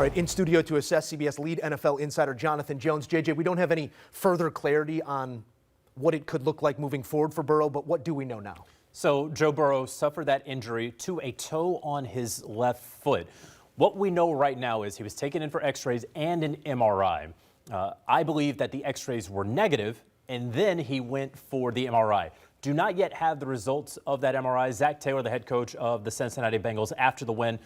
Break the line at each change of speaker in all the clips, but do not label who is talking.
All right, in studio to assess, CBS lead NFL insider Jonathan Jones. JJ, we don't have any further clarity on what it could look like moving forward for Burrow, but what do we know now?
So Joe Burrow suffered that injury to a toe on his left foot. What we know right now is he was taken in for x-rays and an MRI. I believe that the x-rays were negative, and then he went for the MRI. Do not yet have the results of that MRI. Zach Taylor, the head coach of the Cincinnati Bengals, after the win,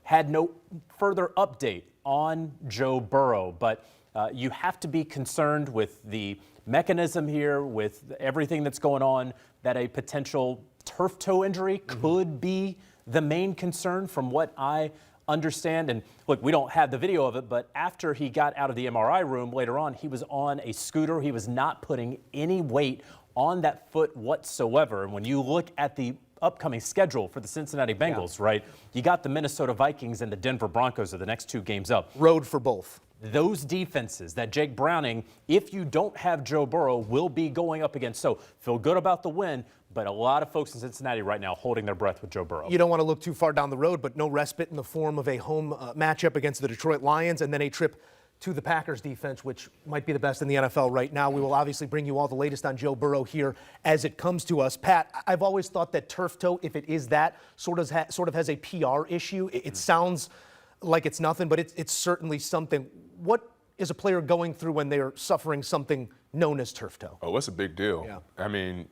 had no further update on Joe Burrow. But you have to be concerned with the mechanism here, with everything that's going on, that a potential turf toe injury could be the main concern from what I understand. And look, we don't have the video of it, but after he got out of the MRI room later on, he was on a scooter. He was not putting any weight on that foot whatsoever. And when you look at the upcoming schedule for the Cincinnati Bengals, right, you got the Minnesota Vikings and the Denver Broncos are the next two games up.
Road for both.
Those defenses that Jake Browning, if you don't have Joe Burrow, will be going up against. So feel good about the win, but a lot of folks in Cincinnati right now holding their breath with Joe Burrow.
You don't want to look too far down the road, but no respite in the form of a home matchup against the Detroit Lions and then a trip to the Packers defense, which might be the best in the NFL right now. We will obviously bring you all the latest on Joe Burrow here as it comes to us. Pat, I've always thought that turf toe, if it is that, sort of has a PR issue. It sounds like it's nothing, but it's certainly something. What is a player going through when they are suffering something known as turf toe?
Oh, it's a big deal.
Yeah.
I mean,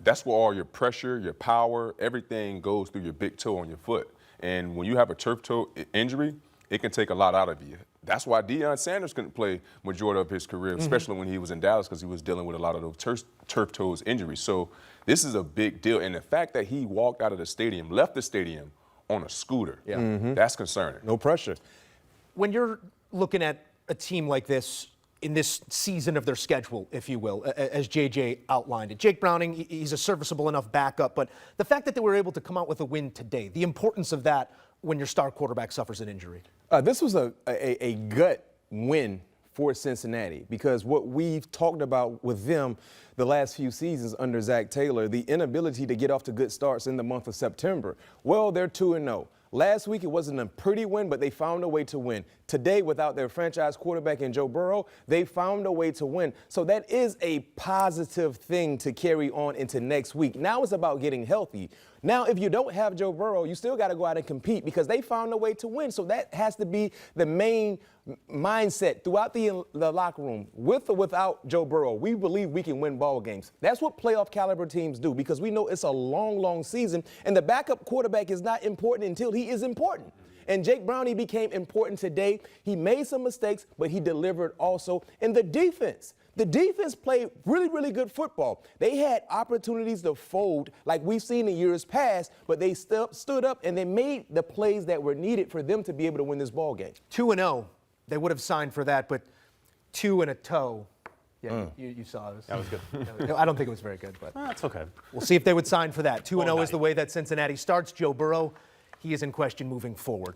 that's where all your pressure, your power, everything goes through your big toe on your foot. And when you have a turf toe injury, it can take a lot out of you. That's why Deion Sanders couldn't play majority of his career, especially when he was in Dallas, because he was dealing with a lot of those turf toes injuries. So this is a big deal. And the fact that he walked out of the stadium, left the stadium on a scooter, that's concerning.
No pressure.
When you're looking at a team like this in this season of their schedule, if you will, as JJ outlined it, Jake Browning, he's a serviceable enough backup, but the fact that they were able to come out with a win today, the importance of that when your star quarterback suffers an injury.
This was a gut win for Cincinnati, because what we've talked about with them the last few seasons under Zach Taylor, the inability to get off to good starts in the month of September. Well, they're 2-0. Last week, it wasn't a pretty win, but they found a way to win. Today, without their franchise quarterback in Joe Burrow, they found a way to win. So that is a positive thing to carry on into next week. Now it's about getting healthy. Now, if you don't have Joe Burrow, you still got to go out and compete because they found a way to win. So that has to be the main mindset throughout the locker room. With or without Joe Burrow, we believe we can win ball games. That's what playoff caliber teams do, because we know it's a long, long season, and the backup quarterback is not important until he is important. And Jake Browning became important today. He made some mistakes, but he delivered also. And the defense played really, really good football. They had opportunities to fold like we've seen in years past, but they stood up and they made the plays that were needed for them to be able to win this ball game.
2-0, they would have signed for that, but 2 and a toe. Yeah, you saw this.
That was good.
I don't think it was very good, but
That's okay.
we'll see if they would sign for that. 2-0 is the way that Cincinnati starts. Joe Burrow, he is in question moving forward.